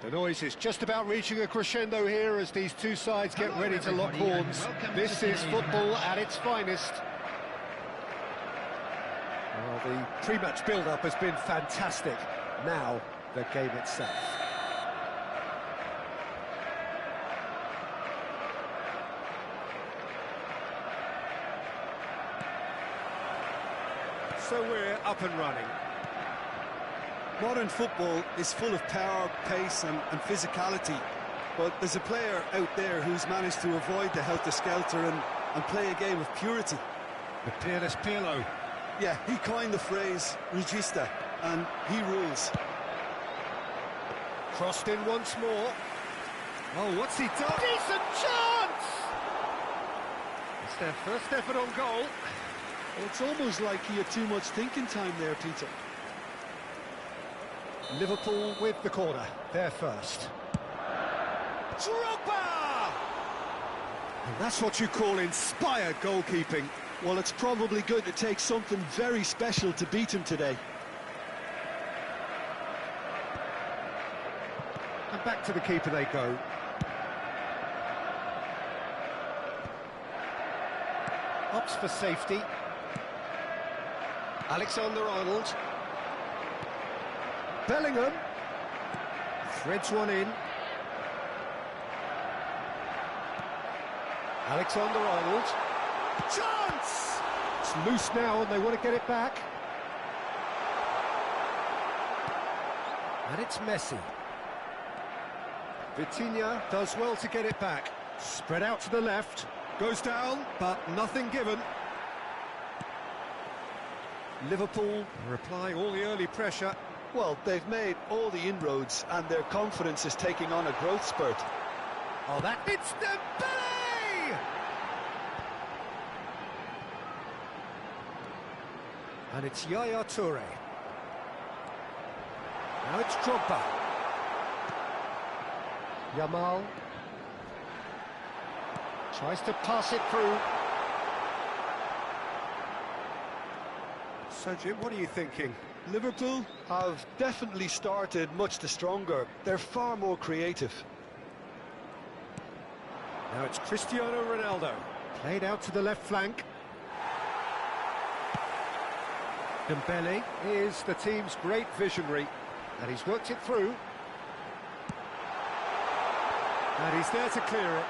The noise is just about reaching a crescendo here as these two sides get ready to lock horns. This is football at its finest. Well, the pre-match build-up has been fantastic. Now, the game itself. So we're up and running. Modern football is full of power, pace and physicality, but there's a player out there who's managed to avoid the helter-skelter and play a game of purity. The peerless Pirlo. Yeah, he coined the phrase regista, and he rules. Crossed in once more. Oh, what's he done? Decent chance! It's their first effort on goal. It's almost like he had too much thinking time there, Peter. Liverpool with the corner, they're first. Drogba! And that's what you call inspired goalkeeping. Well, it's probably going to take something very special to beat him today. And back to the keeper they go. Opts for safety. Alexander-Arnold. Bellingham threads one in. Alexander-Arnold. Chance! It's loose now and they want to get it back. And it's Messi. Vitinha does well to get it back. Spread out to the left. Goes down, but nothing given. Liverpool replying all the early pressure. Well, they've made all the inroads and their confidence is taking on a growth spurt. Oh, that... It's Dembele! And it's Yaya Toure. Now it's Drogba. Yamal. Tries to pass it through. So, Jim, what are you thinking? Liverpool have definitely started much the stronger. They're far more creative. Now it's Cristiano Ronaldo. Played out to the left flank. Dembele is the team's great visionary, and he's worked it through. And he's there to clear it.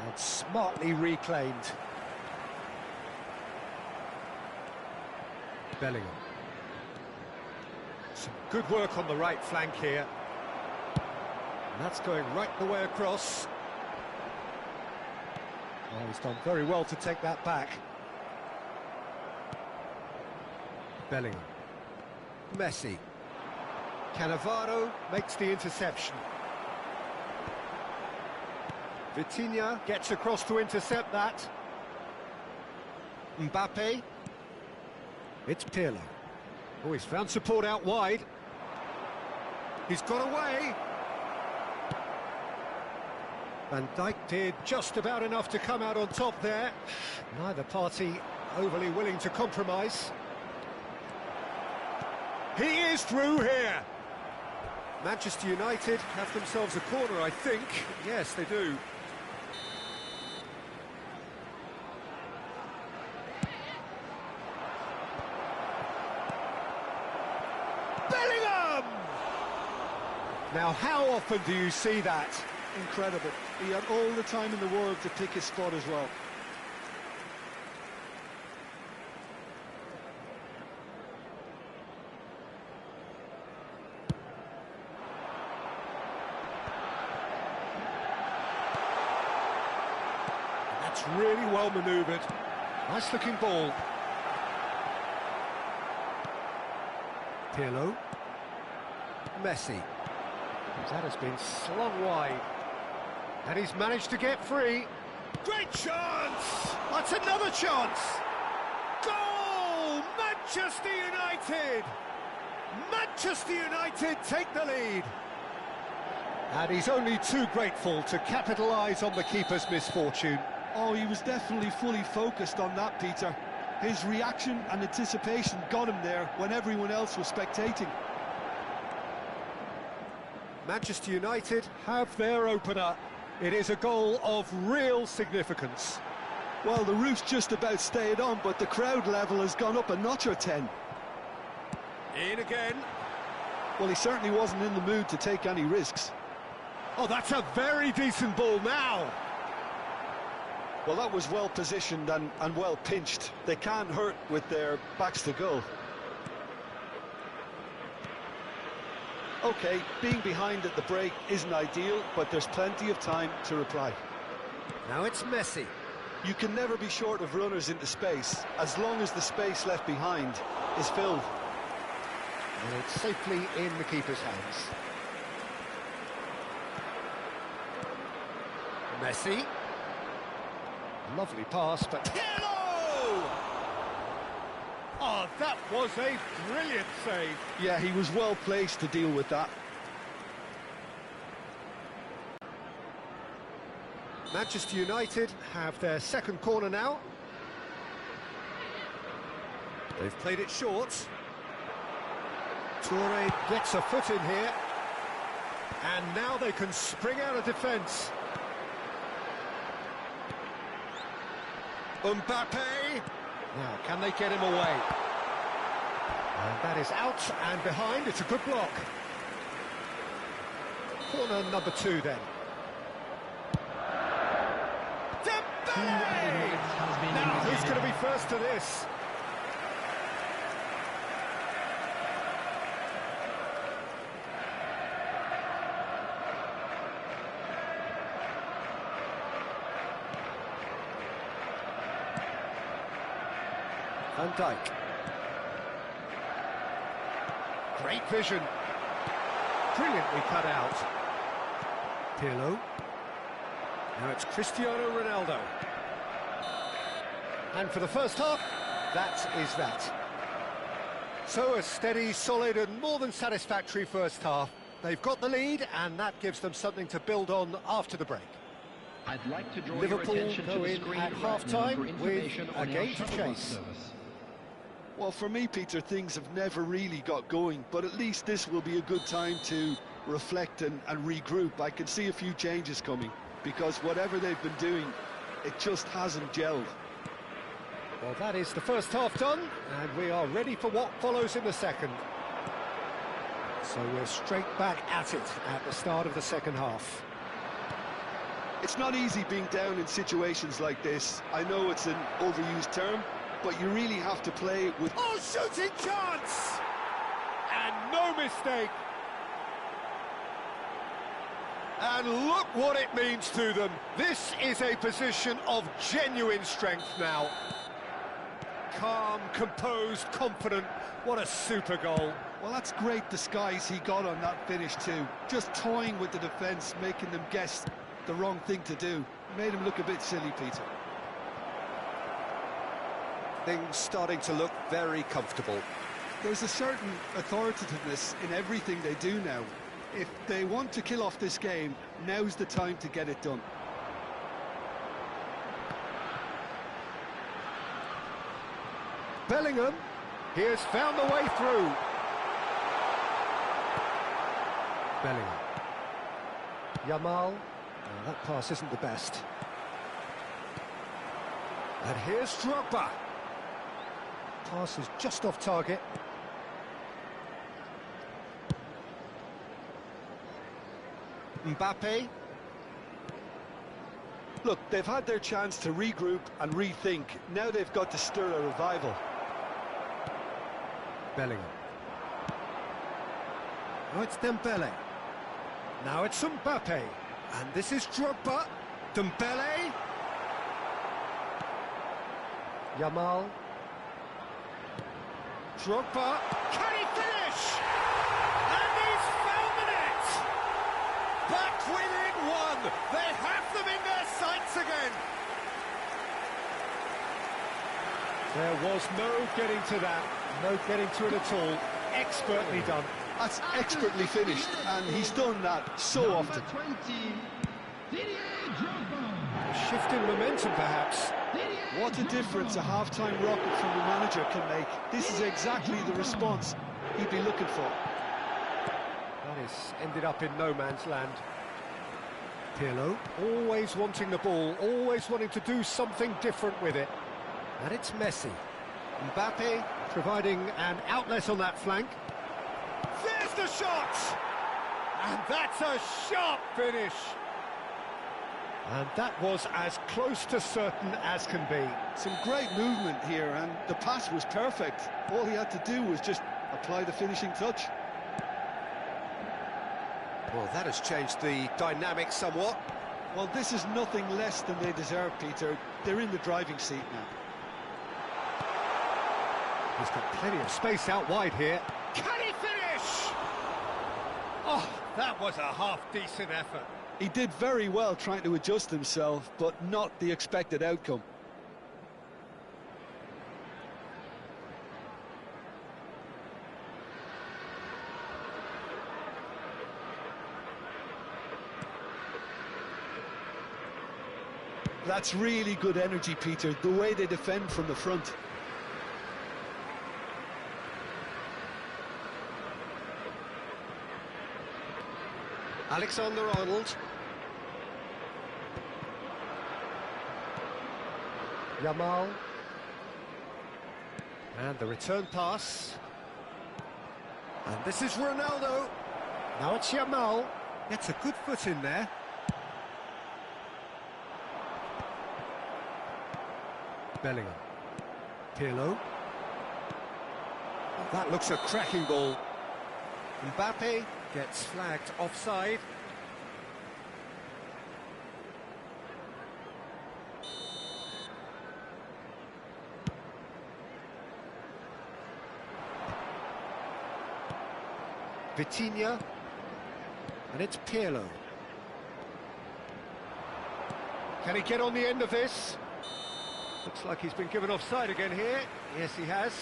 And smartly reclaimed. Bellingham. Some good work on the right flank here. And that's going right the way across. Oh, he's done very well to take that back. Bellingham. Messi. Cannavaro makes the interception. Vitinha gets across to intercept that. Mbappe. It's Pirlo. Oh, he's found support out wide. He's got away. Van Dijk did just about enough to come out on top there. Neither party overly willing to compromise. He is through here. Manchester United have themselves a corner, I think. Yes, they do. Bellingham! Now, how often do you see that? Incredible. He had all the time in the world to pick his spot as well. That's really well manoeuvred. Nice looking ball. Pirlo. Messi. That has been slung wide. And he's managed to get free. Great chance! That's another chance! Goal! Manchester United! Manchester United take the lead. And he's only too grateful to capitalise on the keeper's misfortune. Oh, he was definitely fully focused on that, Peter. His reaction and anticipation got him there when everyone else was spectating. Manchester United have their opener. It is a goal of real significance. Well, the roof's just about stayed on, but the crowd level has gone up a notch or 10. In again. Well, he certainly wasn't in the mood to take any risks. Oh, that's a very decent ball now. Well, that was well positioned and well pinched. They can't hurt with their backs to goal. OK, being behind at the break isn't ideal, but there's plenty of time to reply. Now it's Messi. You can never be short of runners into space, as long as the space left behind is filled. And it's safely in the keeper's hands. Messi. Lovely pass, but... Hello! Oh, that was a brilliant save. Yeah, he was well placed to deal with that. Manchester United have their second corner now. They've played it short. Toure gets a foot in here. And now they can spring out of defence. Mbappe. Now, can they get him away? And that is out and behind. It's a good block. Corner number 2 then. Now, who's going to be first to this? Van Dijk. Great vision. Brilliantly cut out. Pirlo. Now it's Cristiano Ronaldo. And for the first half, that is that. So a steady, solid and more than satisfactory first half. They've got the lead and that gives them something to build on after the break. I'd like to draw Liverpool your attention go to the in screen at right half-time now for with information a on your game to shuttle bus chase. service. Well, for me, Peter, things have never really got going, but at least this will be a good time to reflect and regroup. I can see a few changes coming, because whatever they've been doing, it just hasn't gelled. Well, that is the first half done, and we are ready for what follows in the second. So we're straight back at it at the start of the second half. It's not easy being down in situations like this. I know it's an overused term, but you really have to play with... Oh, shooting chance! And no mistake. And look what it means to them. This is a position of genuine strength now. Calm, composed, confident. What a super goal. Well, that's great disguise he got on that finish too. Just toying with the defence, making them guess the wrong thing to do. Made him look a bit silly, Peter. Things starting to look very comfortable. There's a certain authoritativeness in everything they do now. If they want to kill off this game, now's the time to get it done. Bellingham, he has found the way through. Bellingham. Yamal, oh, that pass isn't the best. And here's Drogba. Pass is just off target. Mbappe. Look, they've had their chance to regroup and rethink. Now they've got to stir a revival. Bellingham. Now it's Dembele. Now it's Mbappe. And this is Drogba. Dembele. Yamal. Drogba. Can he finish? And he's found the net! Back within one. They have them in their sights again. There was no getting to that. No getting to it at all. Expertly done. That's expertly finished, and he's done that so often. A shift in momentum, perhaps. What a difference a half-time rocket from the manager can make. This is exactly the response he'd be looking for. That is ended up in no man's land. Pirlo, always wanting the ball, always wanting to do something different with it. And it's Messi. Mbappe providing an outlet on that flank. There's the shot! And that's a sharp finish. And that was as close to certain as can be. Some great movement here, and the pass was perfect. All he had to do was just apply the finishing touch. Well, that has changed the dynamic somewhat. Well, this is nothing less than they deserve, Peter. They're in the driving seat now. He's got plenty of space out wide here. Can he finish? Oh, that was a half-decent effort. He did very well trying to adjust himself, but not the expected outcome. That's really good energy, Peter, the way they defend from the front. Alexander-Arnold. Yamal. And the return pass. And this is Ronaldo. Now it's Yamal. Gets a good foot in there. Bellingham. Pirlo. Oh, that looks a cracking ball. Mbappe gets flagged offside. Vitinha. And it's Pirlo. Can he get on the end of this? Looks like he's been given offside again here. Yes, he has.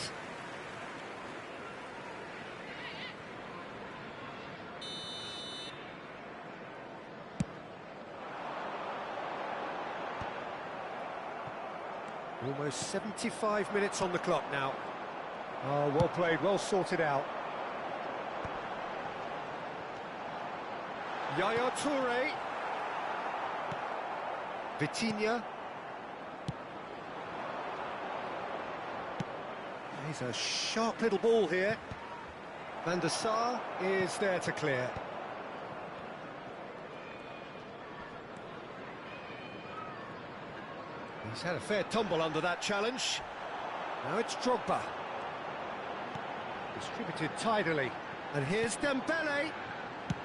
Almost 75 minutes on the clock now. Oh, well played, well sorted out. Yaya Toure. Vitinha. He's a sharp little ball here. Van der Sar is there to clear. He's had a fair tumble under that challenge. Now it's Drogba. Distributed tidily. And here's Dembele.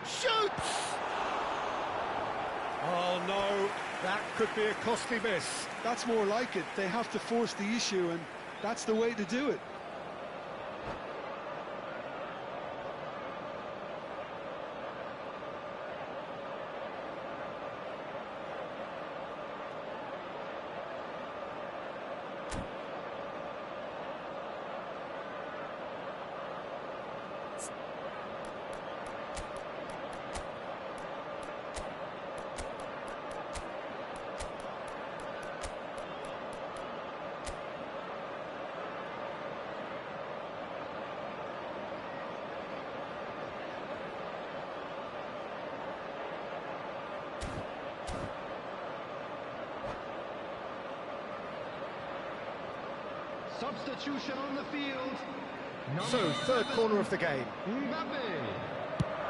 Shoots! Oh no, that could be a costly miss. That's more like it. They have to force the issue, and that's the way to do it. Substitution on the field. So, third corner of the game. Mbappe.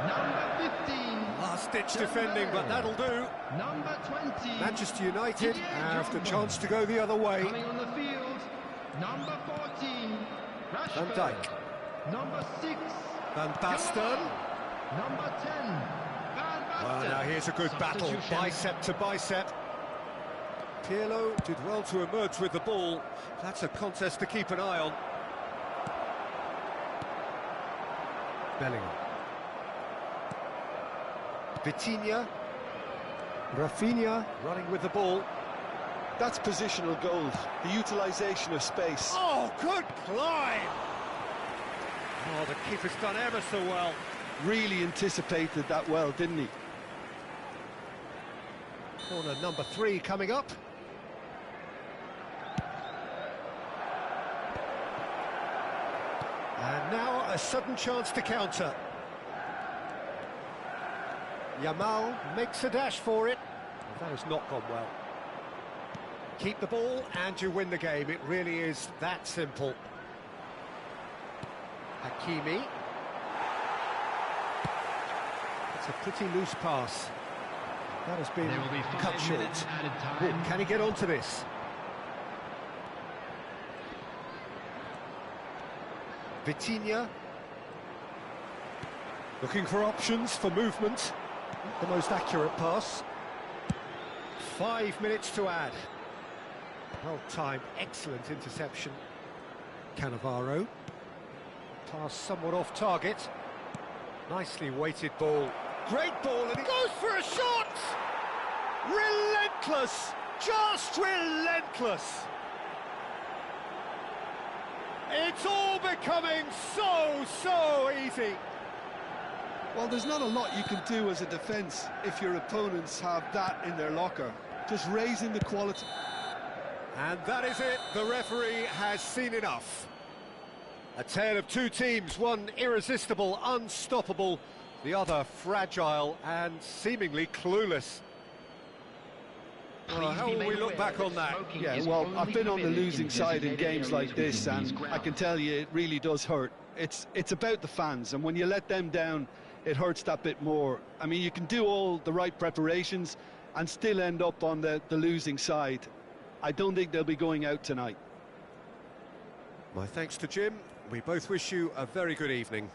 Number 15. Last-ditch defending, but that'll do. Number 20. Manchester United have the chance to go the other way. Coming on the field. Number 14. Van Rashford. Dijk. Number 6. Van Basten. Number 10. Van Basten. Well, now here's a good battle, Substitution. bicep to bicep. Pirlo did well to emerge with the ball. That's a contest to keep an eye on. Bellingham. Vitinha. Rafinha running with the ball. That's positional goals, the utilisation of space. Oh, good climb! Oh, the keeper's done ever so well. Really anticipated that well, didn't he? Corner number 3 coming up. And now a sudden chance to counter. Yamal makes a dash for it. Well, that has not gone well. Keep the ball and you win the game. It really is that simple. Hakimi. It's a pretty loose pass. That has been There will be 5 cut short. minutes added Oh, time. can he get onto this? Vitinha. Looking for options for movement. Not the most accurate pass. 5 minutes to add. Well timed, excellent interception. Cannavaro. Pass somewhat off target. Nicely weighted ball. Great ball, and he goes for a shot! Relentless! Just relentless! It's all becoming so easy. Well, there's not a lot you can do as a defence if your opponents have that in their locker. Just raising the quality. And that is it. The referee has seen enough. A tale of two teams, one irresistible, unstoppable, the other fragile and seemingly clueless. Well, how will we look back on that? Yeah, well, I've been on the losing side in games like this, and I can tell you it really does hurt. It's about the fans, and when you let them down, it hurts that bit more. I mean, you can do all the right preparations and still end up on the losing side. I don't think they'll be going out tonight. My thanks to Jim. We both wish you a very good evening.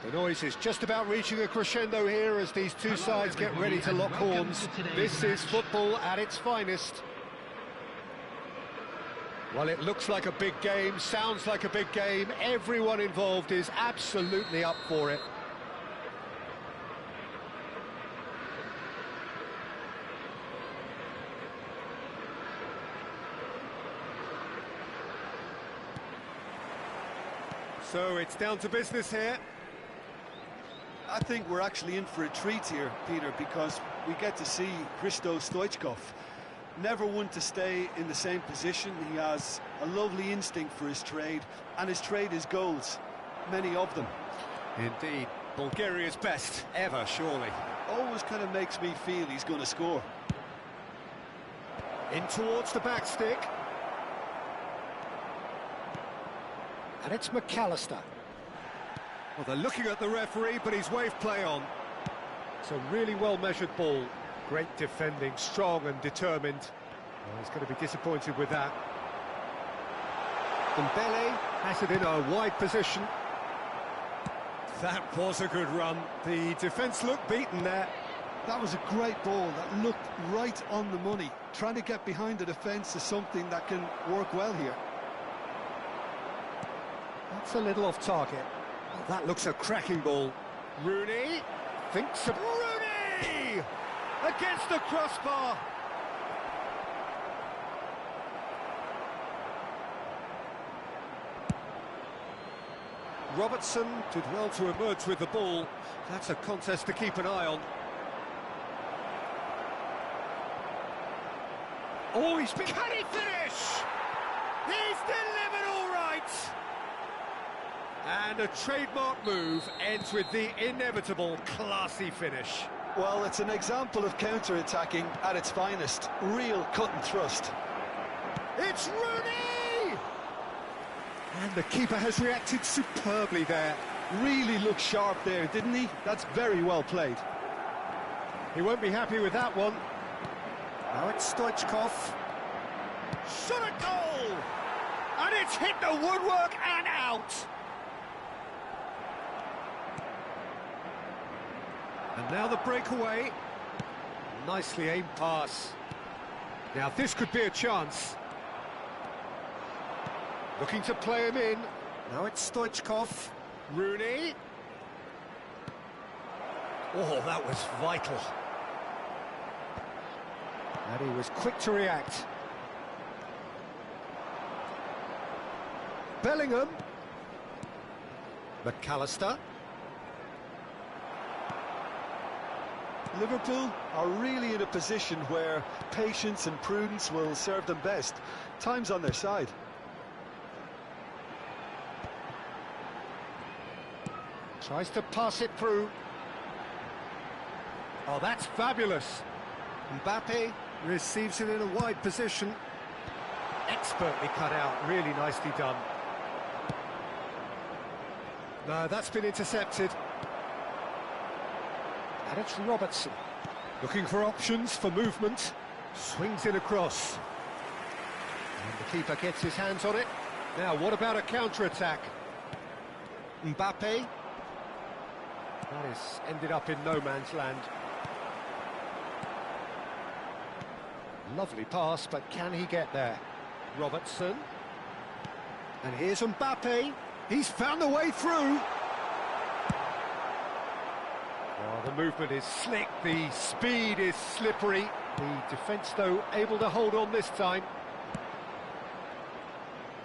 The noise is just about reaching a crescendo here as these two sides get ready to lock horns. This is football at its finest. Well, it looks like a big game, sounds like a big game. Everyone involved is absolutely up for it. So it's down to business here. I think we're actually in for a treat here, Peter, because we get to see Hristo Stoichkov. Never one to stay in the same position. He has a lovely instinct for his trade, and his trade is goals, many of them. Indeed, Bulgaria's best ever, surely. Always kind of makes me feel he's going to score. In towards the back stick. And it's McAllister. Well, they're looking at the referee, but he's waved play on. It's a really well-measured ball. Great defending, strong and determined. Well, he's going to be disappointed with that. Dembele has it in a wide position. That was a good run. The defence looked beaten there. That was a great ball that looked right on the money. Trying to get behind the defence is something that can work well here. That's a little off target. Well, that looks a cracking ball. Rooney thinks of Rooney against the crossbar. Robertson did well to emerge with the ball. That's a contest to keep an eye on. Oh, he's been... Can he finish? He's delivered all right. And a trademark move ends with the inevitable classy finish. Well, it's an example of counter-attacking at its finest. Real cut and thrust. It's Rooney! And the keeper has reacted superbly there. Really looked sharp there, didn't he? That's very well played. He won't be happy with that one. Now it's Stoichkov. Shot a goal! And it's hit the woodwork and out! And now the breakaway. Nicely aimed pass. Now this could be a chance. Looking to play him in. Now it's Stoichkov. Rooney. Oh, that was vital. And he was quick to react. Bellingham. McAllister. Liverpool are really in a position where patience and prudence will serve them best. Time's on their side. Tries to pass it through. Oh, that's fabulous. Mbappe receives it in a wide position. Expertly cut out, really nicely done. No, that's been intercepted. And it's Robertson. Looking for options for movement. Swings it across. And the keeper gets his hands on it. Now, what about a counter-attack? Mbappe. That has ended up in no man's land. Lovely pass, but can he get there? Robertson. And here's Mbappe. He's found the way through. Oh, the movement is slick, the speed is slippery. The defence, though, able to hold on this time.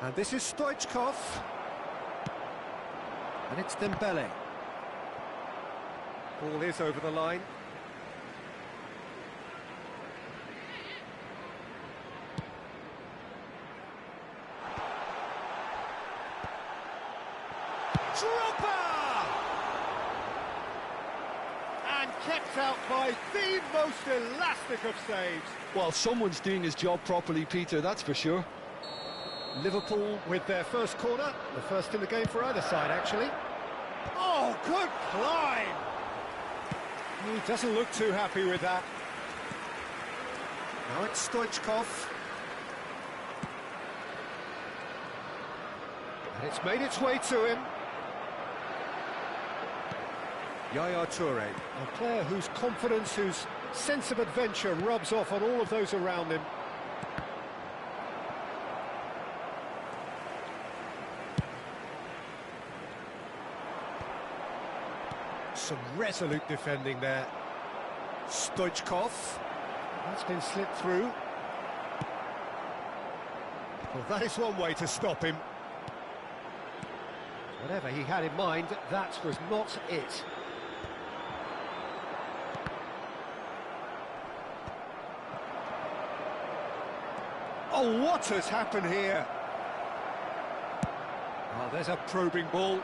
And this is Stoichkov. And it's Dembele. Ball is over the line. Dropper! And kept out by the most elastic of saves. Well, someone's doing his job properly, Peter, that's for sure. Liverpool with their first corner, the first in the game for either side, actually. Oh, good climb! He doesn't look too happy with that. Now it's Stoichkov. And it's made its way to him. Yaya Toure, a player whose confidence, whose sense of adventure rubs off on all of those around him. Some resolute defending there. Stoichkov. That's been slipped through. Well, that is one way to stop him. Whatever he had in mind, that was not it. Oh, what has happened here? Oh, there's a probing ball.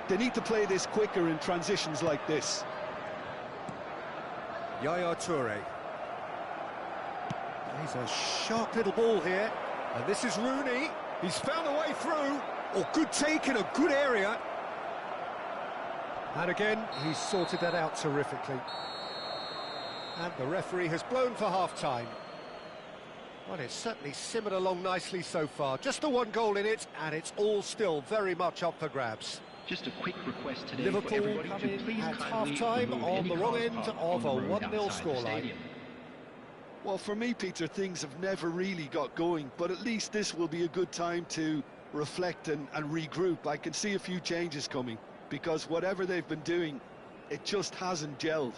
They need to play this quicker in transitions like this. Yaya Toure. He's a sharp little ball here. And this is Rooney. He's found a way through. Oh, good take in a good area. And again, he's sorted that out terrifically. And the referee has blown for half-time. Well, it's certainly simmered along nicely so far. Just the one goal in it, and it's all still very much up for grabs. Just a quick request today Liverpool for everybody come to in please at kindly half-time remove on any the wrong cars end parked of on a the road 1-0 outside the scoreline. stadium. Well, for me, Peter, things have never really got going, but at least this will be a good time to reflect and regroup. I can see a few changes coming, because whatever they've been doing, it just hasn't gelled.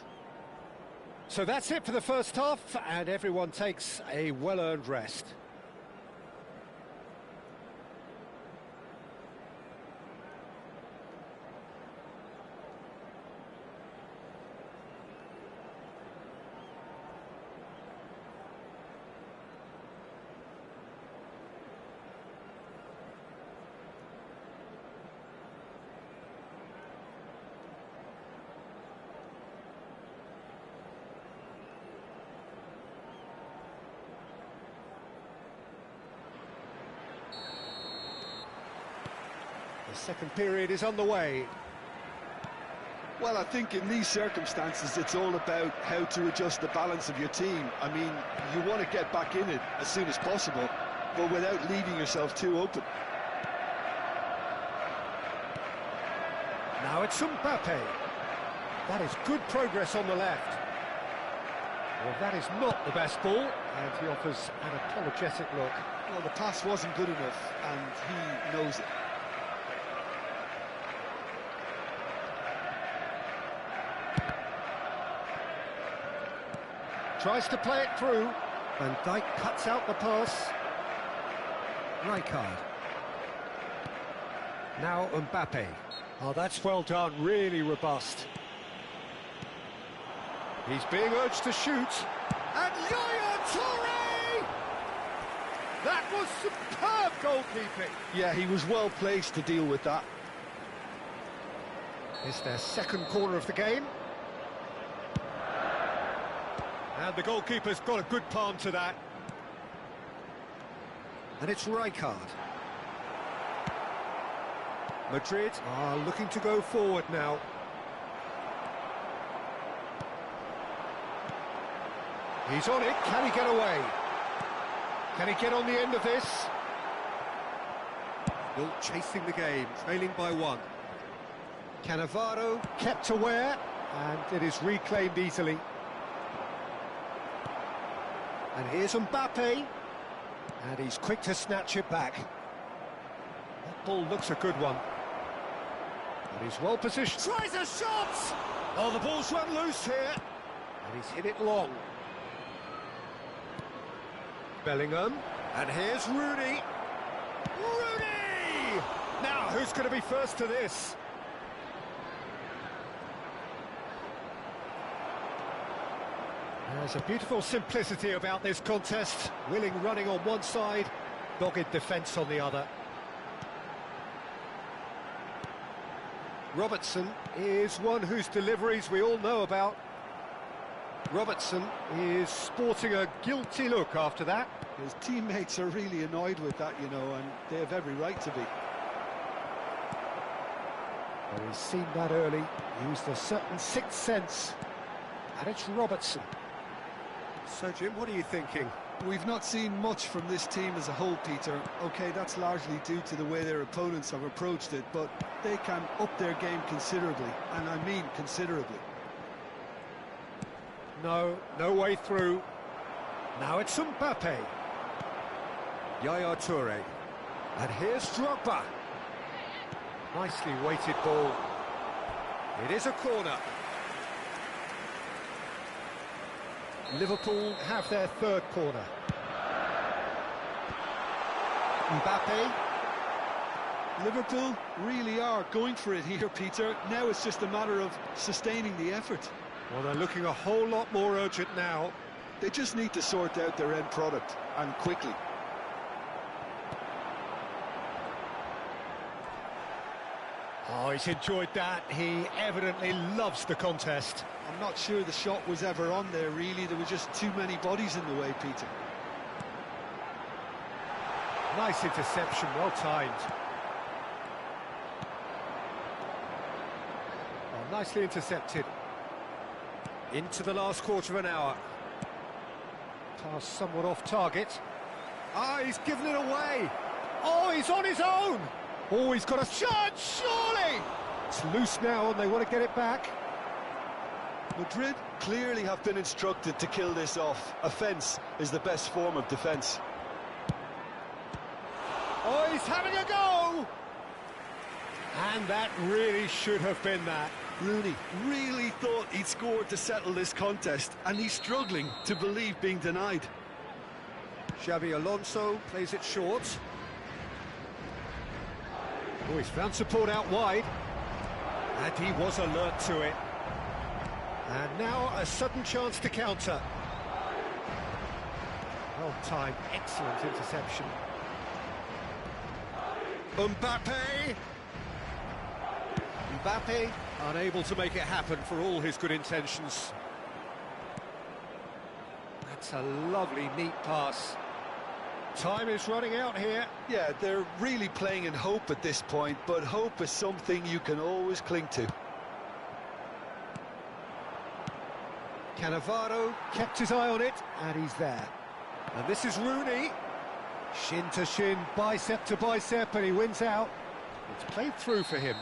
So that's it for the first half, and everyone takes a well-earned rest. The second period is underway. Well, I think in these circumstances, it's all about how to adjust the balance of your team. I mean, you want to get back in it as soon as possible, but without leaving yourself too open. Now it's Mbappe. That is good progress on the left. Well, that is not the best ball, and he offers an apologetic look. Well, the pass wasn't good enough, and he knows it. Tries to play it through. Van Dijk cuts out the pass. Rijkaard. Now Mbappe. Oh, that's well done, really robust. He's being urged to shoot. And Yaya Toure! That was superb goalkeeping. Yeah, he was well placed to deal with that. It's their second corner of the game. And the goalkeeper's got a good palm to that. And it's Rijkaard. Madrid are looking to go forward now. He's on it. Can he get away? Can he get on the end of this? Still chasing the game, trailing by one. Cannavaro kept aware, and it is reclaimed easily. And here's Mbappe, and he's quick to snatch it back. That ball looks a good one. And he's well positioned. Tries a shot! Oh, the ball's run loose here. And he's hit it long. Bellingham, and here's Rooney. Rooney! Now, who's going to be first to this? There's a beautiful simplicity about this contest. Willing running on one side, dogged defence on the other. Robertson is one whose deliveries we all know about. Robertson is sporting a guilty look after that. His teammates are really annoyed with that, you know, and they have every right to be. Well, he's seen that early, used a certain sixth sense. And it's Robertson. So, Jim, what are you thinking? We've not seen much from this team as a whole, Peter. OK, that's largely due to the way their opponents have approached it, but they can up their game considerably, and I mean considerably. No way through. Now it's Mbappe. Yaya Toure. And here's Drogba. Nicely weighted ball. It is a corner. Liverpool have their third corner. Mbappe. Liverpool really are going for it here, Peter. Now it's just a matter of sustaining the effort. Well, they're looking a whole lot more urgent now. They just need to sort out their end product, and quickly. Oh, he's enjoyed that. He evidently loves the contest. I'm not sure the shot was ever on there, really. There were just too many bodies in the way, Peter. Nice interception, well timed. Oh, nicely intercepted. Into the last quarter of an hour. Pass somewhat off target. Ah, he's given it away. Oh, he's on his own. Oh, he's got a shot, surely! It's loose now and they want to get it back. Madrid clearly have been instructed to kill this off. Offence is the best form of defence. Oh, he's having a go! And that really should have been that. Rooney really thought he'd scored to settle this contest, and he's struggling to believe being denied. Xabi Alonso plays it short. Oh, he's found support out wide. And he was alert to it. And now a sudden chance to counter. Well timed, excellent interception. Mbappe! Mbappe unable to make it happen for all his good intentions. That's a lovely, neat pass. Time is running out here. Yeah, they're really playing in hope at this point, but hope is something you can always cling to. Cannavaro kept his eye on it, and he's there. And this is Rooney. Shin to shin, bicep to bicep, and he wins out. It's played through for him.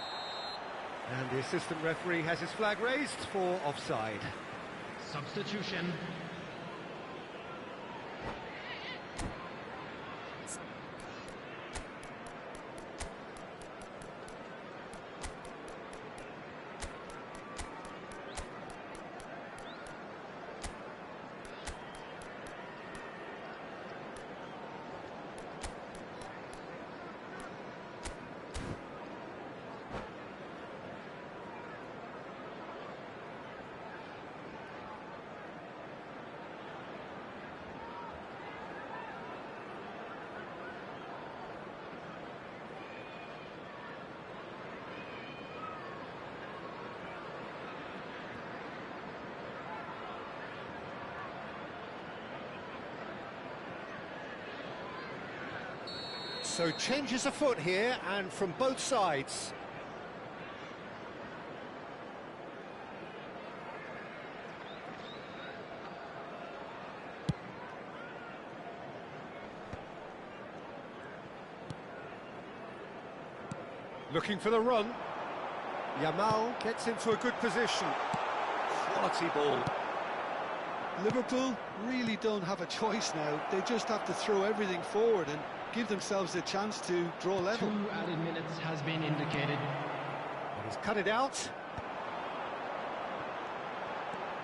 And the assistant referee has his flag raised for offside. Substitution. So changes afoot here, and from both sides. Looking for the run. Yamal gets into a good position. Quality ball. Liverpool really don't have a choice now. They just have to throw everything forward and give themselves a chance to draw level. 2 added minutes has been indicated. And he's cut it out.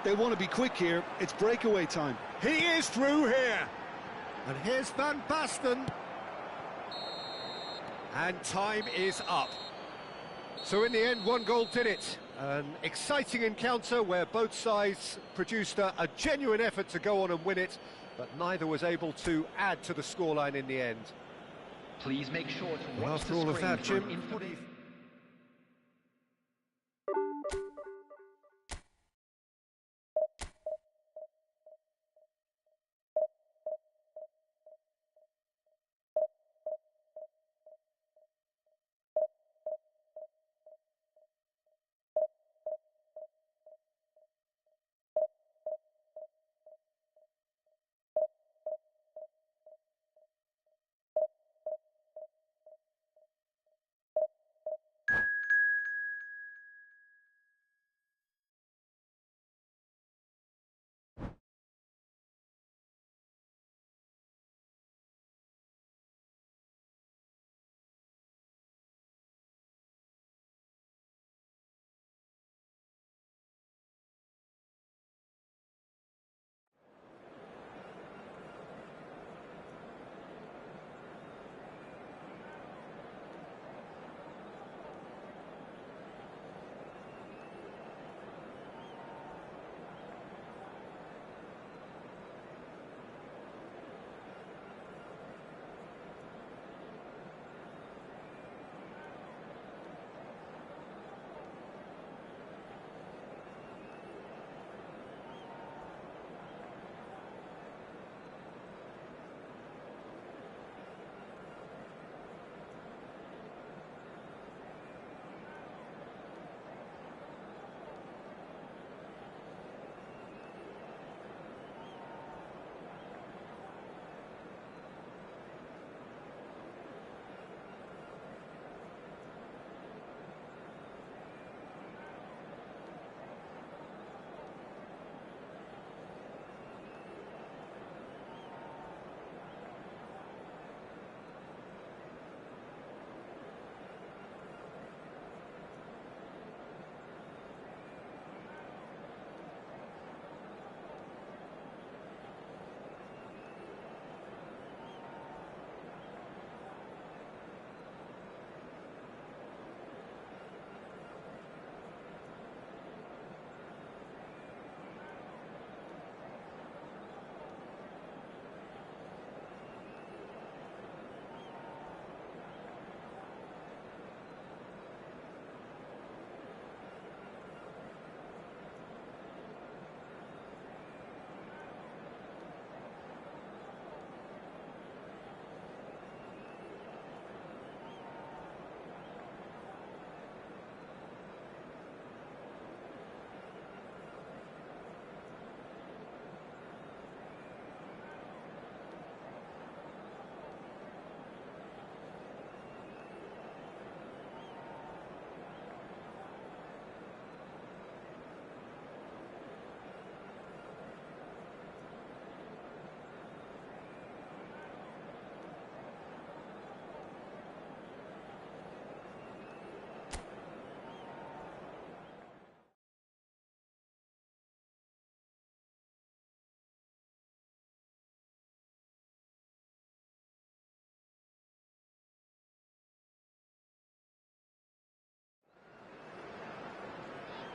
They want to be quick here. It's breakaway time. He is through here. And here's Van Basten. And time is up. So in the end, one goal did it. An exciting encounter where both sides produced a genuine effort to go on and win it, but neither was able to add to the scoreline in the end. Please make sure to watch After the all of screen that, for Jim, info.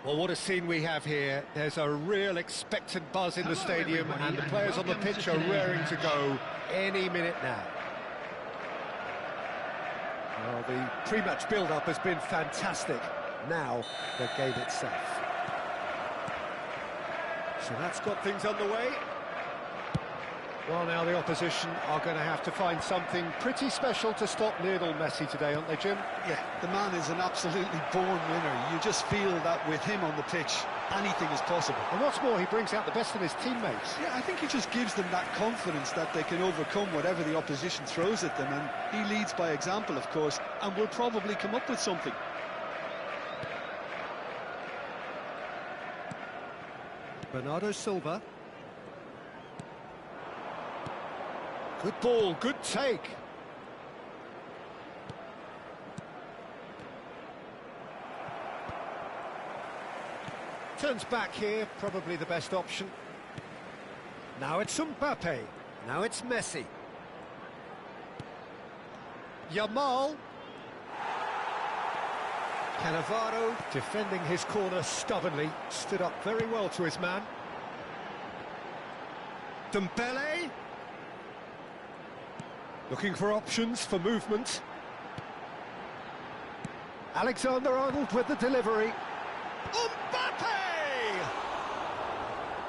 Well, what a scene we have here. There's a real expectant buzz in the stadium, and the players on the pitch are raring to go any minute now. Well, the pre-match build-up has been fantastic. Now, the game itself. So that's got things underway. Well, now the opposition are going to have to find something pretty special to stop Lionel Messi today, aren't they, Jim? Yeah, the man is an absolutely born winner. You just feel that with him on the pitch, anything is possible. And what's more, he brings out the best in his teammates. Yeah, I think he just gives them that confidence that they can overcome whatever the opposition throws at them, and he leads by example, of course, and will probably come up with something. Bernardo Silva. Good ball, good take. Turns back here, probably the best option. Now it's Mbappe. Now it's Messi. Yamal. Cannavaro defending his corner stubbornly, stood up very well to his man. Dembele. Looking for options for movement. Alexander-Arnold with the delivery. Mbappe!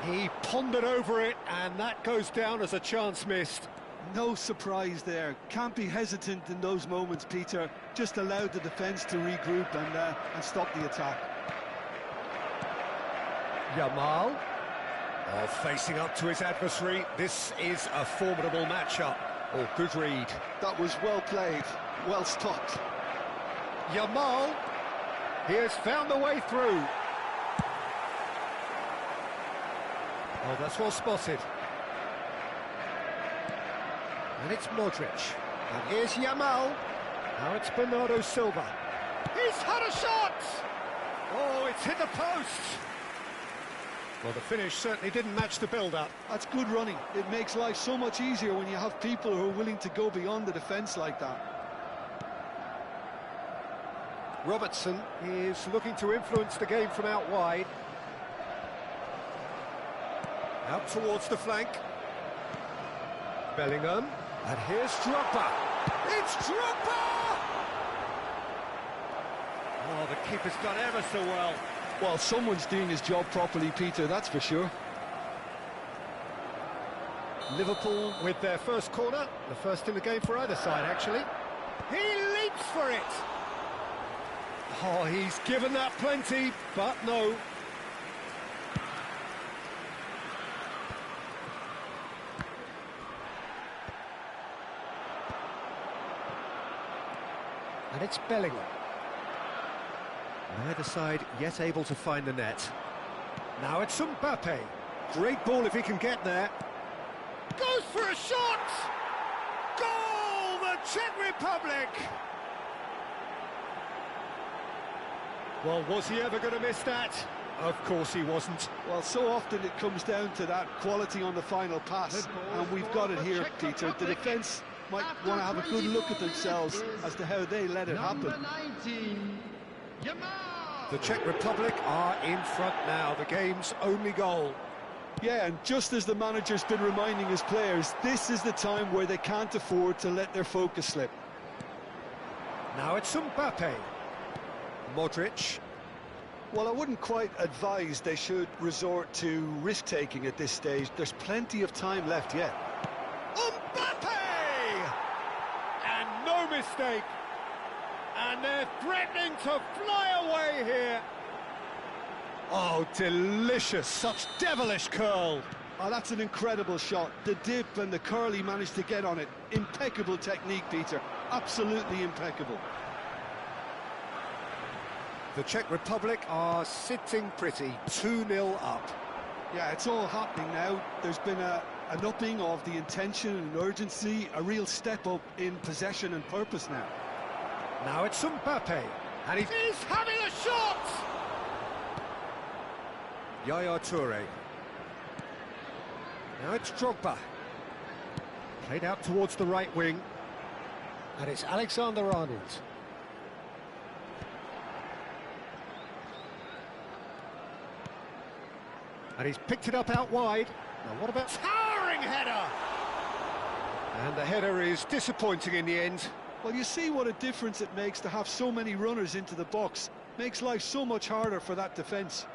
He pondered over it, and that goes down as a chance missed. No surprise there. Can't be hesitant in those moments, Peter. Just allowed the defence to regroup and stop the attack. Yamal. Oh, facing up to his adversary. This is a formidable matchup. Oh, good read. That was well played, well stopped. Yamal. He has found the way through. Oh, that's well spotted. And it's Modric. And here's Yamal. Now it's Bernardo Silva. He's had a shot! Oh, it's hit the post! Well, the finish certainly didn't match the build-up. That's good running. It makes life so much easier when you have people who are willing to go beyond the defence like that. Robertson is looking to influence the game from out wide. Out towards the flank. Bellingham. And here's Drogba. It's Drogba! Oh, the keeper's done ever so well. Well, someone's doing his job properly, Peter, that's for sure. Liverpool with their first corner, the first in the game for either side, actually. He leaps for it! Oh, he's given that plenty, but no. And it's Bellingham. Neither side yet able to find the net. Now it's Mbappe. Great ball if he can get there. Goes for a shot! Goal! The Czech Republic! Well, was he ever going to miss that? Of course he wasn't. Well, so often it comes down to that quality on the final pass, and we've got it here, Peter. The defence might want to have a good look at themselves as to how they let it happen. The Czech Republic are in front now, the game's only goal. Yeah, and just as the manager's been reminding his players, this is the time where they can't afford to let their focus slip. Now it's Mbappe. Modric. Well, I wouldn't quite advise they should resort to risk-taking at this stage. There's plenty of time left yet. Mbappe! And no mistake. And they're threatening to fly away here. Oh, delicious. Such devilish curl. Oh, that's an incredible shot. The dip and the curl he managed to get on it. Impeccable technique, Peter. Absolutely impeccable. The Czech Republic are sitting pretty, 2-0 up. Yeah, it's all happening now. There's been an upping of the intention and urgency, a real step up in possession and purpose now. Now it's Mbappe, and he's having a shot! Yaya Toure. Now it's Drogba. Played out towards the right wing, and it's Alexander-Arnold. And he's picked it up out wide. Now what about towering header? And the header is disappointing in the end. Well, you see what a difference it makes to have so many runners into the box. Makes life so much harder for that defence.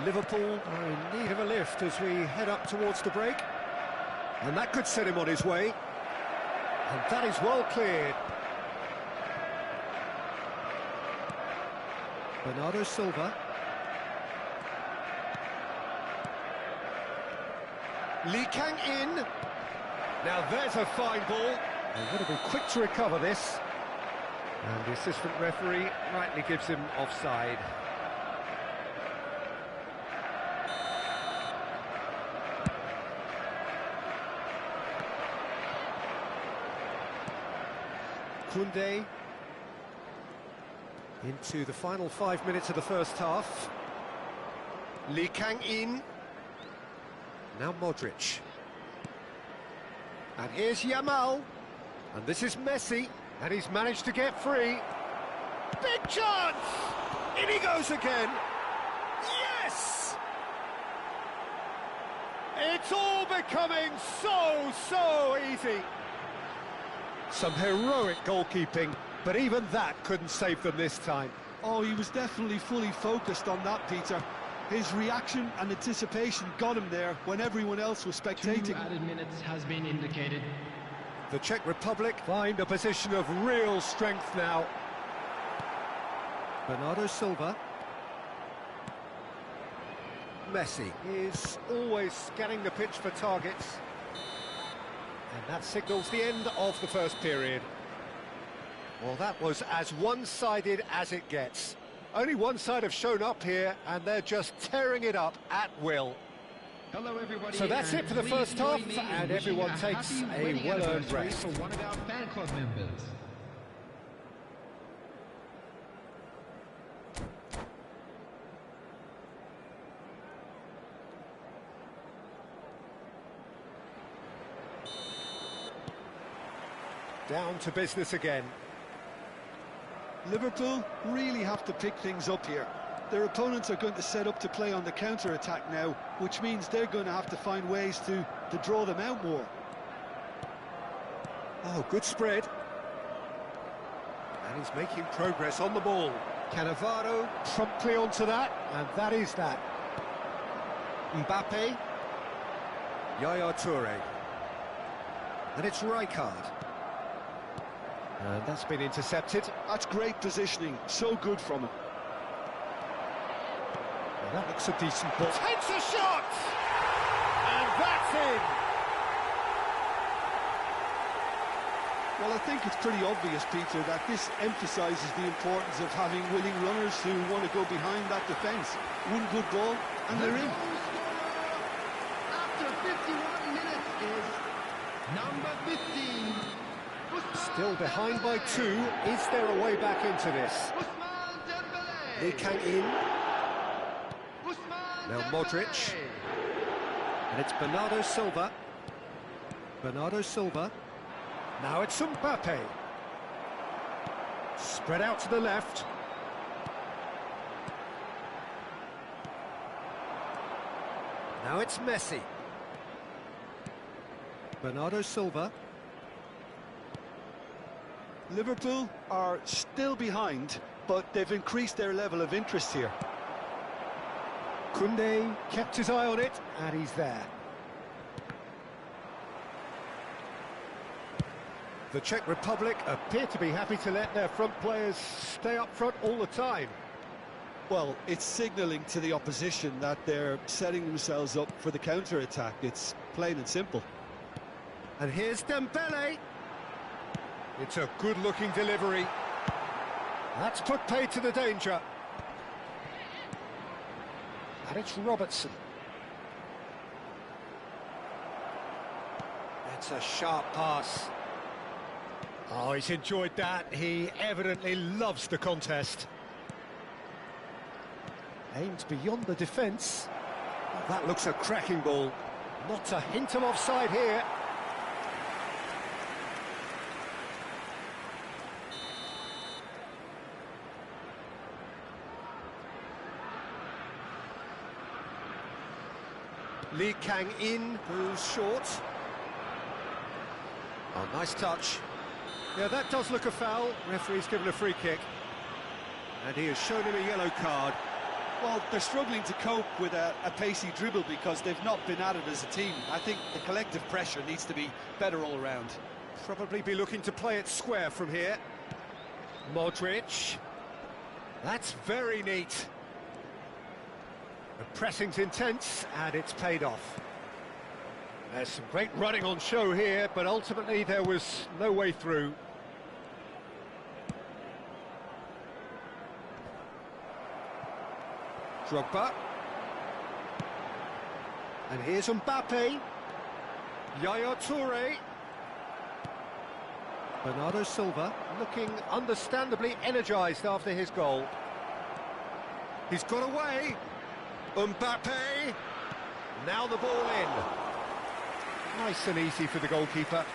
Liverpool are in need of a lift as we head up towards the break. And that could set him on his way. And that is well cleared. Bernardo Silva. Lee Kang in. Now there's a fine ball. They've got to be quick to recover this. And the assistant referee rightly gives him offside. Koundé into the final 5 minutes of the first half. Lee Kang in. Now Modric. And here's Yamal. And this is Messi. And he's managed to get free. Big chance! In he goes again. Yes! It's all becoming so easy. Some heroic goalkeeping, but even that couldn't save them this time. Oh, he was definitely fully focused on that, Peter. His reaction and anticipation got him there when everyone else was spectating. 2 added minutes has been indicated. The Czech Republic find a position of real strength now. Bernardo Silva. Messi is always scanning the pitch for targets. And that signals the end of the first period. Well, that was as one-sided as it gets. Only one side have shown up here, and they're just tearing it up at will. Hello, everybody. So that's it for the first half, and everyone takes a well-earned rest. For one of our fan club members. Down to business again. Liverpool really have to pick things up here. Their opponents are going to set up to play on the counter-attack now, which means they're going to have to find ways to draw them out more. Oh, good spread. And he's making progress on the ball. Cannavaro promptly onto that, and that is that. Mbappe. Yaya Toure. And it's Rijkaard. And that's been intercepted. That's great positioning, so good from him. Well, that looks a decent ball. Takes a shot! And that's in! Well, I think it's pretty obvious, Peter, that this emphasises the importance of having willing runners who want to go behind that defence. One good ball, and they're in. After 51 minutes is number 15. Still behind by 2. Is there a way back into this? Lee Kang in. Now Modric. And it's Bernardo Silva. Bernardo Silva. Now it's Mbappe. Spread out to the left. Now it's Messi. Bernardo Silva. Liverpool are still behind, but they've increased their level of interest here. Koundé kept his eye on it, and he's there. The Czech Republic appear to be happy to let their front players stay up front all the time. Well, it's signalling to the opposition that they're setting themselves up for the counter-attack. It's plain and simple. And here's Dembele. It's a good-looking delivery. That's put paid to the danger. And it's Robertson. It's a sharp pass. Oh, he's enjoyed that. He evidently loves the contest. Aimed beyond the defence. Well, that looks a cracking ball. Not a hint of offside here. Lee Kang-in, who's short. Oh, nice touch. Yeah, that does look a foul. Referee's given a free kick. And he has shown him a yellow card. Well, they're struggling to cope with a pacey dribble because they've not been at it as a team. I think the collective pressure needs to be better all around. Probably be looking to play it square from here. Modric. That's very neat. The pressing's intense, and it's paid off. There's some great running on show here, but ultimately there was no way through. Drogba. And here's Mbappe. Yaya Toure. Bernardo Silva looking understandably energised after his goal. He's got away. Mbappe. Now the ball in. Nice and easy for the goalkeeper.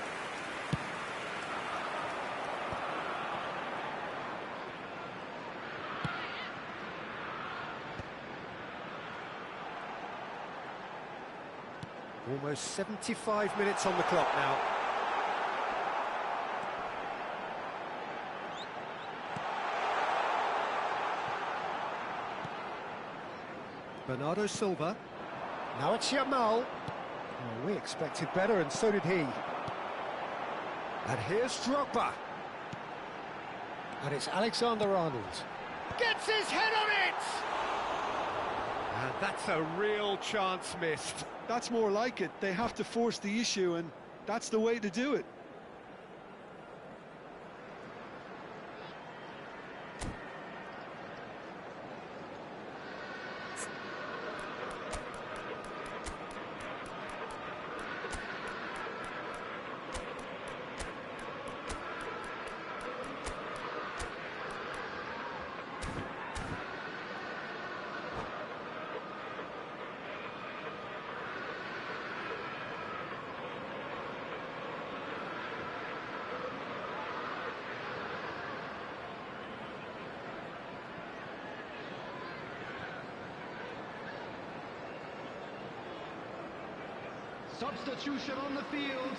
Almost 75 minutes on the clock now. Bernardo Silva. Now it's Yamal. Well, we expected better, and so did he. And here's Drogba. And it's Alexander-Arnold. Gets his head on it! And that's a real chance missed. That's more like it. They have to force the issue, and that's the way to do it. Substitution on the field.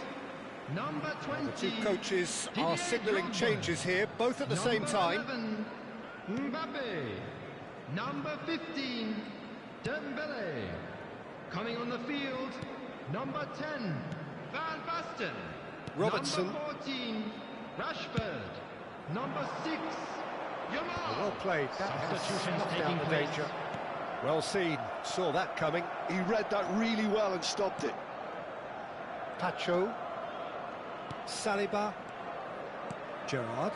Number 20. The two coaches are signalling changes here, both at the same time. 11, Mbappe. Number 15, Dembele. Coming on the field, number 10, Van Basten. Robertson. Number 14, Rashford. Number 6, Yamal. Well played. That has snuffed out the danger. Well seen. Saw that coming. He read that really well and stopped it. Pacho. Saliba. Gerrard.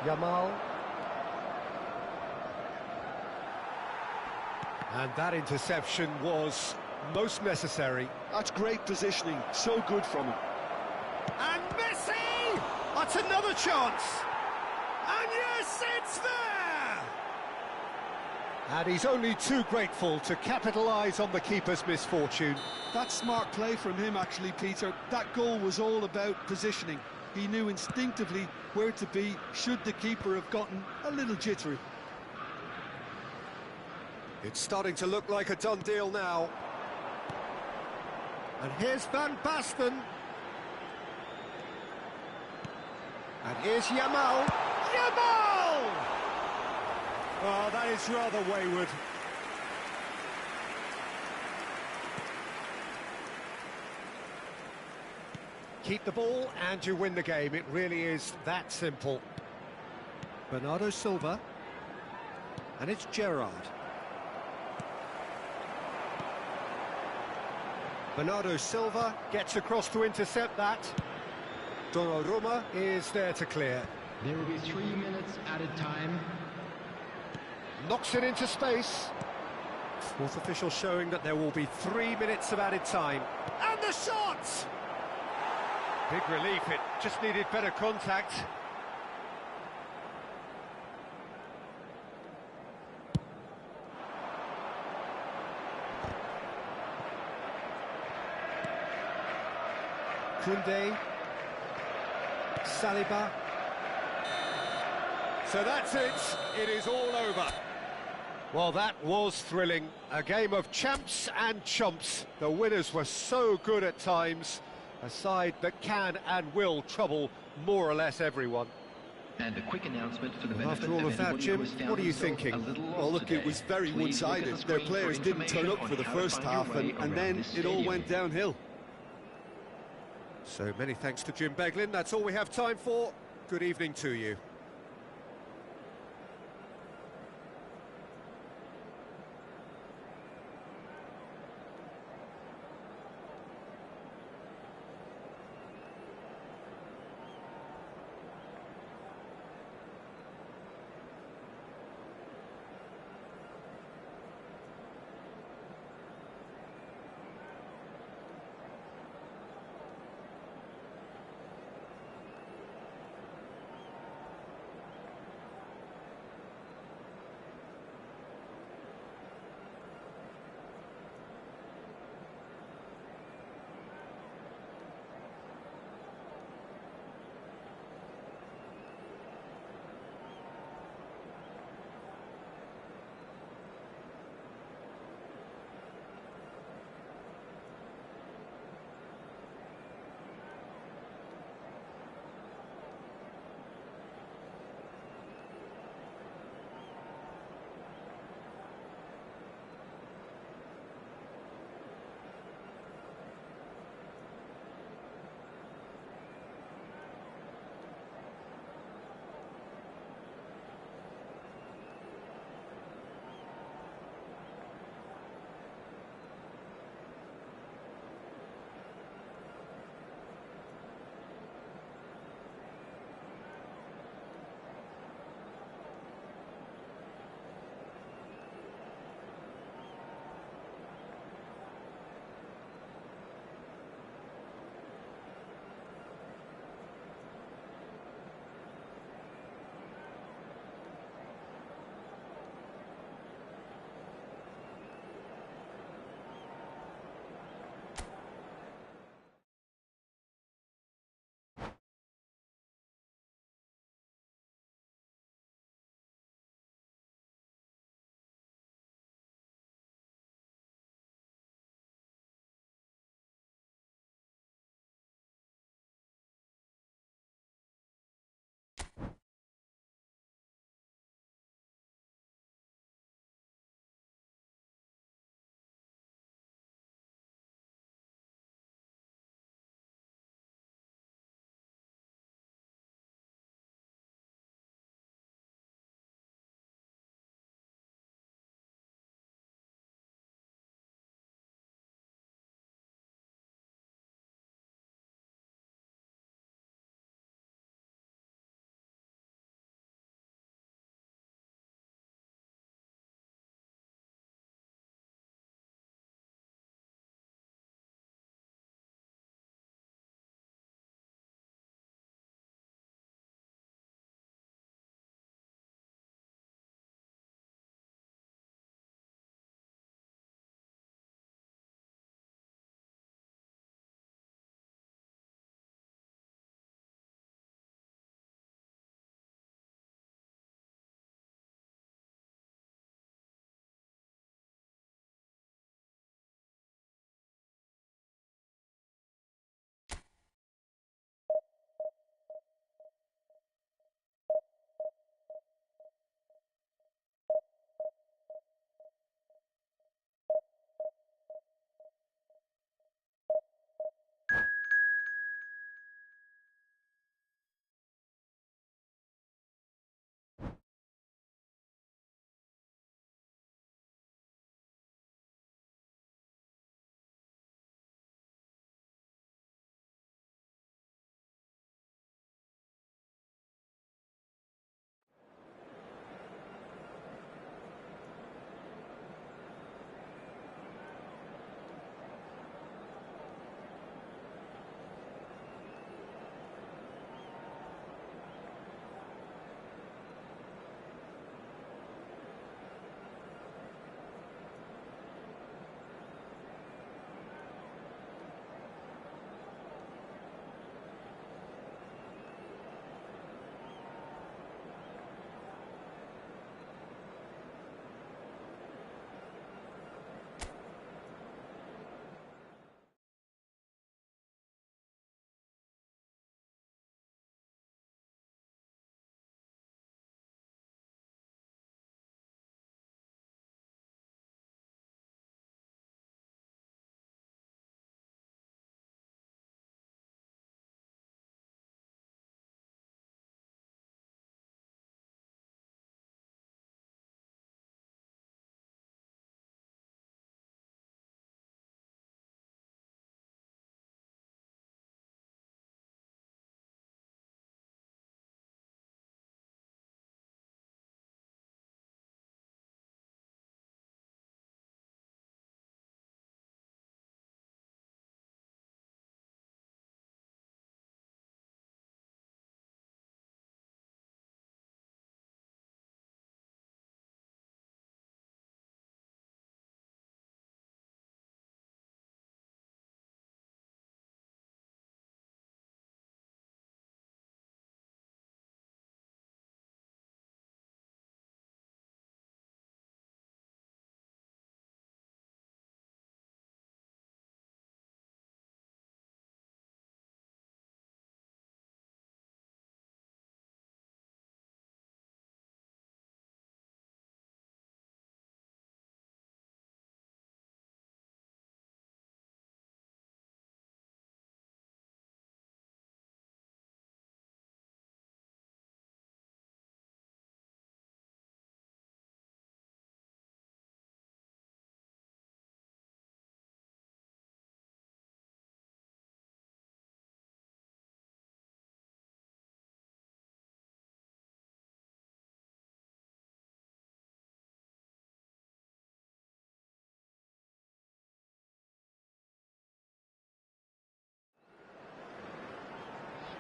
Yamal. And that interception was most necessary. That's great positioning. So good from him. And Messi! That's another chance! And yes, it's there! And he's only too grateful to capitalise on the keeper's misfortune. That's smart play from him, actually, Peter. That goal was all about positioning. He knew instinctively where to be should the keeper have gotten a little jittery. It's starting to look like a done deal now. And here's Van Basten. And here's Yamal. Yamal! Oh, that is rather wayward. Keep the ball and you win the game. It really is that simple. Bernardo Silva. And it's Gerrard. Bernardo Silva gets across to intercept that. Donnarumma is there to clear. There will be 3 minutes added time. Knocks it into space. Fourth official showing that there will be 3 minutes of added time. And the shot! Big relief, it just needed better contact. Koundé. Saliba. So that's it. It is all over. Well, that was thrilling. A game of champs and chumps. The winners were so good at times. A side that can and will trouble more or less everyone. And a quick announcement for the benefit After all of that, anybody Jim, who has found what are you himself thinking? a little lost Well, look, today. it was very Please look at one-sided. the Their screen players for didn't turn information up for the on how to first find your half, way and around then this it all stadium. went downhill. So many thanks to Jim Beglin. That's all we have time for. Good evening to you.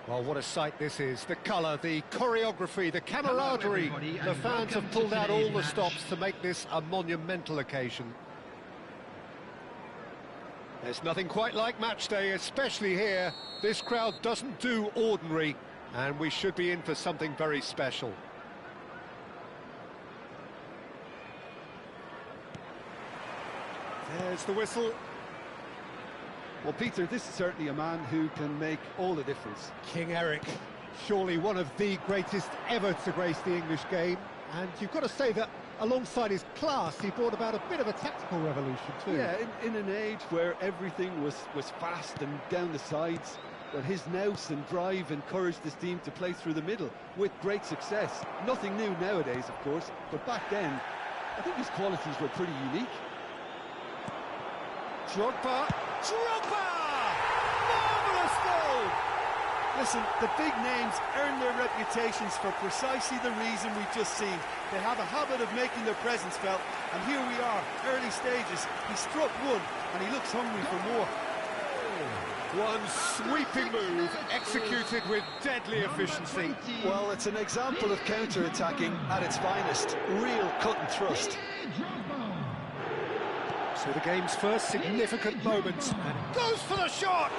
Well, what a sight this is. The colour, the choreography, the camaraderie. The fans have pulled out all the stops to make this a monumental occasion. There's nothing quite like match day, especially here. This crowd doesn't do ordinary, and we should be in for something very special. There's the whistle. Well, Peter, this is certainly a man who can make all the difference. King Eric, surely one of the greatest ever to grace the English game. And you've got to say that alongside his class, he brought about a bit of a tactical revolution too. Yeah, in an age where everything was fast and down the sides, well, his nous and drive encouraged his team to play through the middle with great success. Nothing new nowadays, of course, but back then, I think his qualities were pretty unique. Drogba! Marvellous goal! Listen, the big names earn their reputations for precisely the reason we've just seen. They have a habit of making their presence felt, and here we are, early stages. He struck one, and he looks hungry for more. One sweeping move, executed with deadly efficiency. Well, it's an example of counter-attacking at its finest. Real cut and thrust. So the game's first significant moments, and goes for the shot!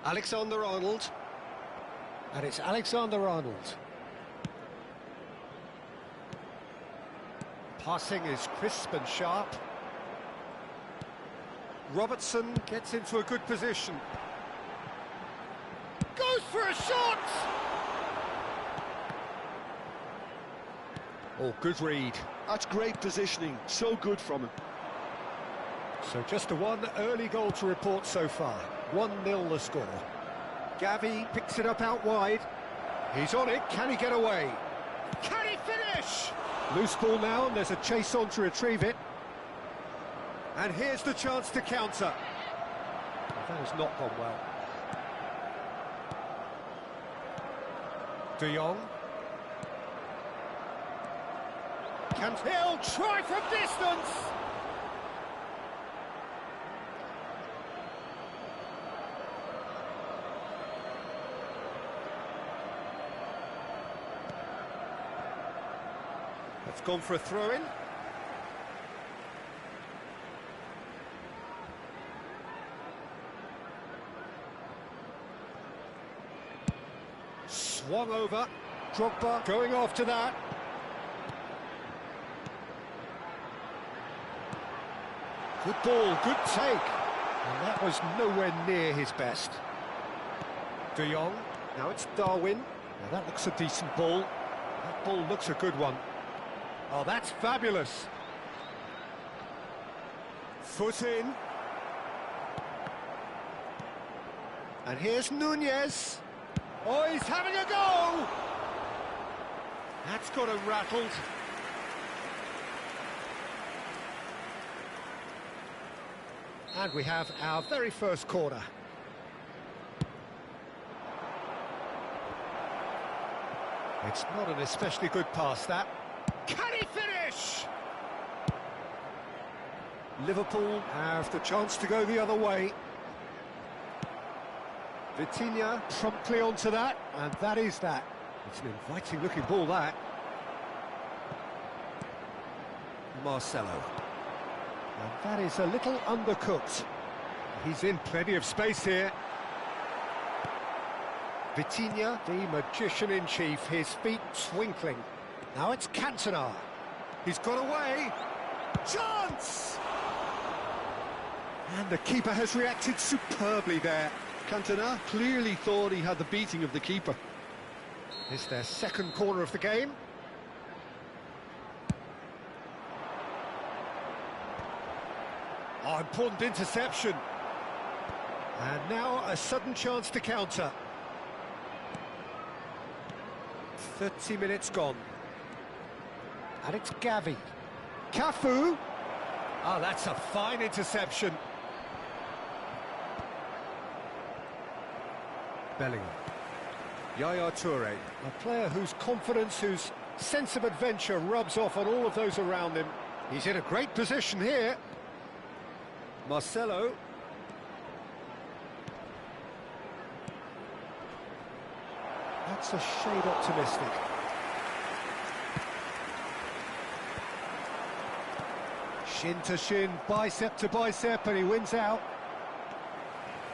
Alexander-Arnold, and it's Alexander-Arnold. Passing is crisp and sharp. Robertson gets into a good position. Goes for a shot! Oh, good read. That's great positioning, so good from him. So just a one early goal to report so far. 1-0 the score. Gavi picks it up out wide. He's on it, can he get away? Can he finish? Loose ball now, and there's a chase on to retrieve it. And here's the chance to counter. That has not gone well. De Jong. He'll try from distance! It's gone for a throw-in. Swung over. Drogba going after that. Good ball, good take. And that was nowhere near his best. De Jong. Now it's Darwin. Now that looks a decent ball. That ball looks a good one. Oh, that's fabulous. Foot in. And here's Nunez. Oh, he's having a go! That's got him rattled. And we have our very first corner. It's not an especially good pass, that. Can he finish? Liverpool have the chance to go the other way. Vitinha promptly onto that, and that is that. It's an inviting looking ball, that. Marcelo. And that is a little undercooked. He's in plenty of space here. Vitinha, the magician-in-chief, his feet twinkling. Now it's Cantona. He's got away. Chance! And the keeper has reacted superbly there. Cantona clearly thought he had the beating of the keeper. It's their second corner of the game. Oh, important interception. And now a sudden chance to counter. 30 minutes gone. And it's Gavi. Cafu. Oh, that's a fine interception. Bellingham. Yaya Toure, a player whose confidence, whose sense of adventure rubs off on all of those around him. He's in a great position here. Marcelo. That's a shade optimistic. Shin to shin, bicep to bicep, and he wins out.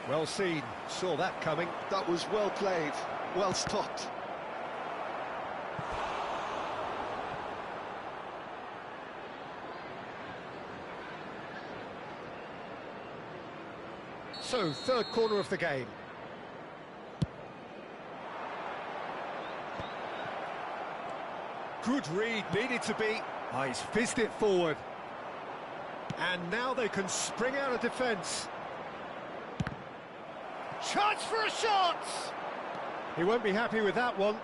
Well seen, saw that coming. That was well played, well stopped. So, third corner of the game. Good read, needed to be. Oh, he's fizzed it forward. And now they can spring out of defence. Chance for a shot! He won't be happy with that one.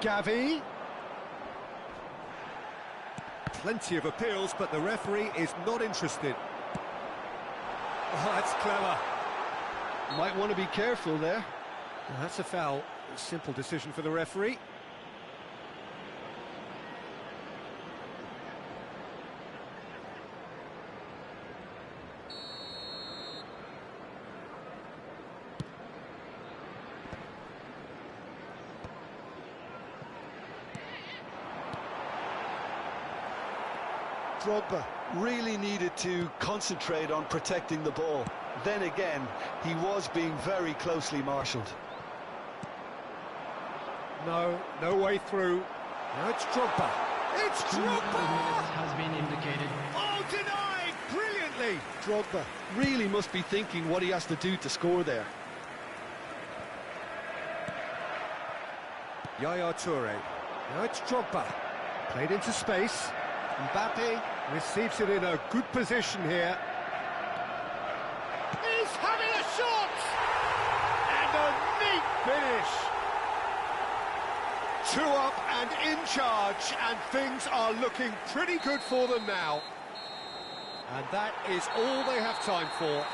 Gavi. Plenty of appeals, but the referee is not interested. Oh, that's clever. Might want to be careful there. Well, that's a foul. A simple decision for the referee. Drogba really needed to concentrate on protecting the ball. Then again, he was being very closely marshalled. No way through. Now it's Drogba. It's Drogba! Has been indicated. Oh, denied! Brilliantly! Drogba really must be thinking what he has to do to score there. Yaya Toure. Now it's Drogba. Played into space. Mbappe receives it in a good position here. He's having a shot! And a neat finish! 2 up and in charge, and things are looking pretty good for them now. And that is all they have time for.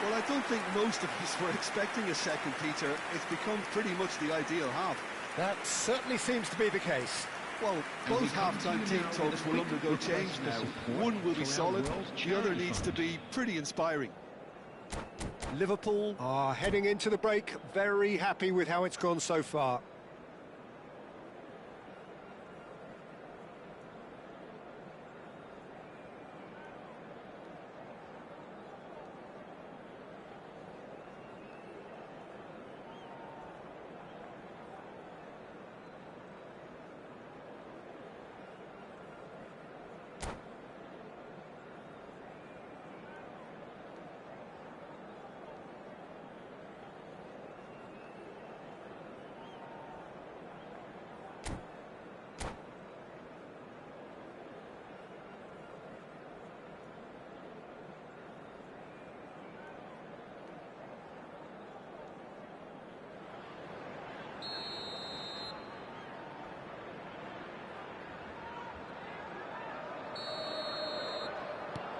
Well, I don't think most of us were expecting a second, Peter. It's become pretty much the ideal half. That certainly seems to be the case. Well, both half-time team talks will undergo change now. One will be solid, the other needs to be pretty inspiring. Liverpool are heading into the break, very happy with how it's gone so far.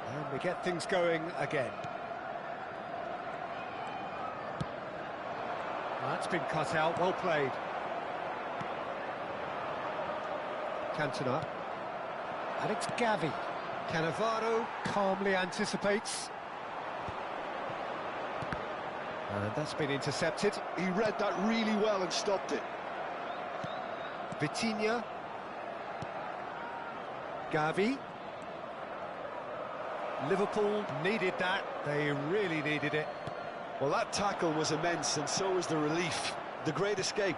And we get things going again. That's been cut out, well played. Cantona. And it's Gavi. Cannavaro calmly anticipates. And that's been intercepted. He read that really well and stopped it. Vitinha. Gavi. Liverpool needed that. They really needed it. Well, that tackle was immense, and so was the relief. The great escape.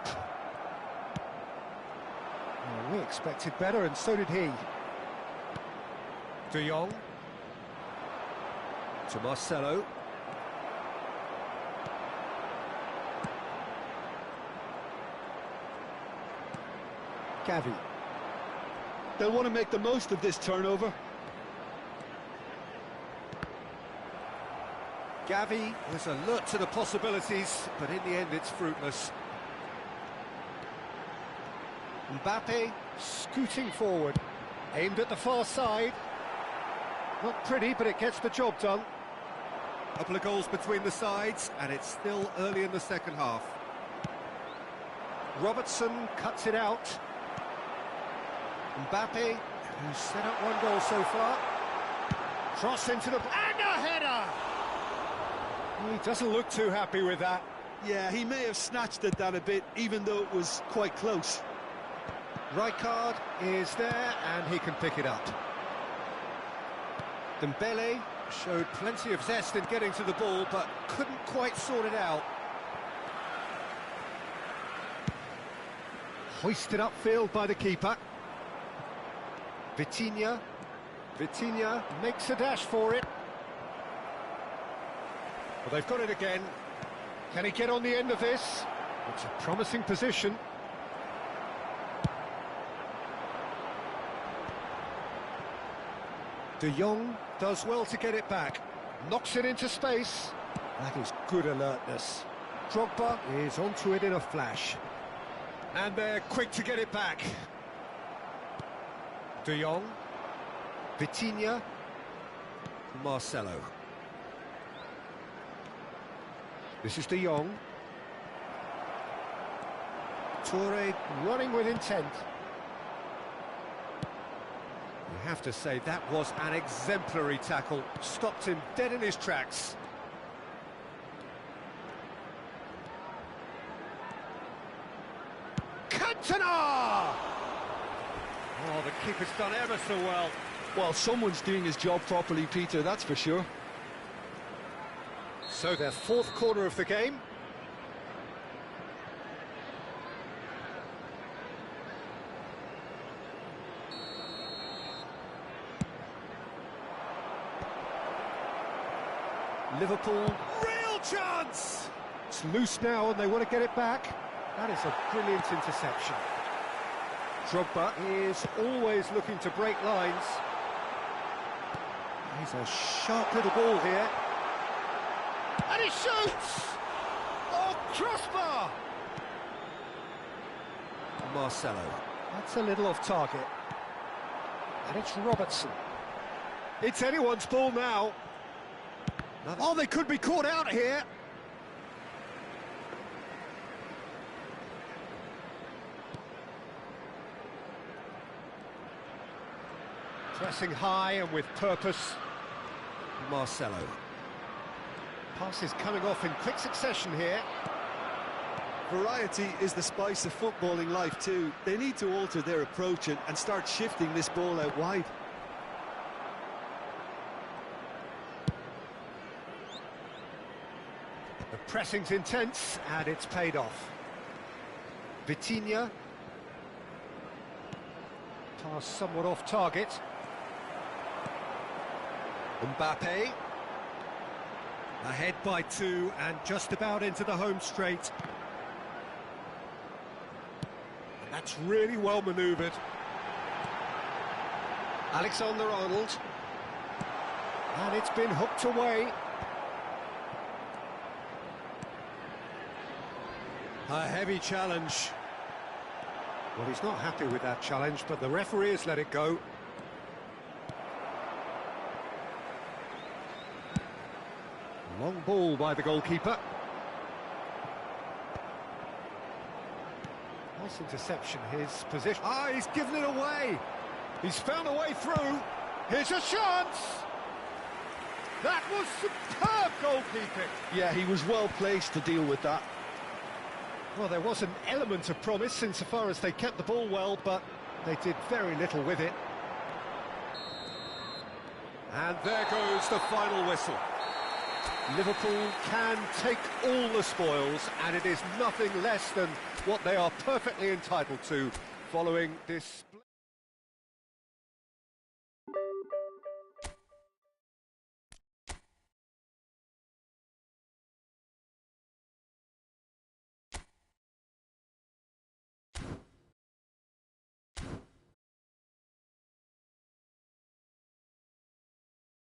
Well, we expected better, and so did he. De Jong. To Marcelo. Gavi. They'll want to make the most of this turnover. Gavi was alert to the possibilities, but in the end it's fruitless. Mbappe scooting forward, aimed at the far side. Not pretty, but it gets the job done. Couple of goals between the sides, and it's still early in the second half. Robertson cuts it out. Mbappe, who's set up one goal so far. Cross into the... and a header! He doesn't look too happy with that. Yeah, he may have snatched at that a bit, even though it was quite close. Rijkaard is there, and he can pick it up. Dembele showed plenty of zest in getting to the ball, but couldn't quite sort it out. Hoisted upfield by the keeper. Vitinha makes a dash for it. Well, they've got it again. Can he get on the end of this? It's a promising position. De Jong does well to get it back. Knocks it into space. That is good alertness. Drogba is onto it in a flash. And they're quick to get it back. De Jong. Vitinha. Marcelo. This is De Jong. Toure running with intent. You have to say that was an exemplary tackle. Stopped him dead in his tracks. Cantona! Oh, the keeper's done ever so well. Well, someone's doing his job properly, Peter, that's for sure. So their fourth corner of the game. Liverpool, real chance! It's loose now and they want to get it back. That is a brilliant interception. Drogba is always looking to break lines. He's a sharp little ball here. And he shoots! Oh, crossbar! Marcelo. That's a little off target. And it's Robertson. It's anyone's ball now. Oh, they could be caught out here. Pressing high and with purpose. Marcelo. Passes coming off in quick succession here. Variety is the spice of footballing life too. They need to alter their approach and start shifting this ball out wide. The pressing's intense and it's paid off. Vitinha. Pass somewhat off target. Mbappe. Ahead by 2 and just about into the home straight. And that's really well manoeuvred. Alexander-Arnold. And it's been hooked away. A heavy challenge. Well, he's not happy with that challenge, but the referee has let it go. Long ball by the goalkeeper. Nice interception, his position. Ah, he's given it away. He's found a way through. Here's a chance. That was superb goalkeeping. Yeah, he was well placed to deal with that. Well, there was an element of promise insofar as they kept the ball well, but they did very little with it. And there goes the final whistle. Liverpool can take all the spoils, and it is nothing less than what they are perfectly entitled to following this...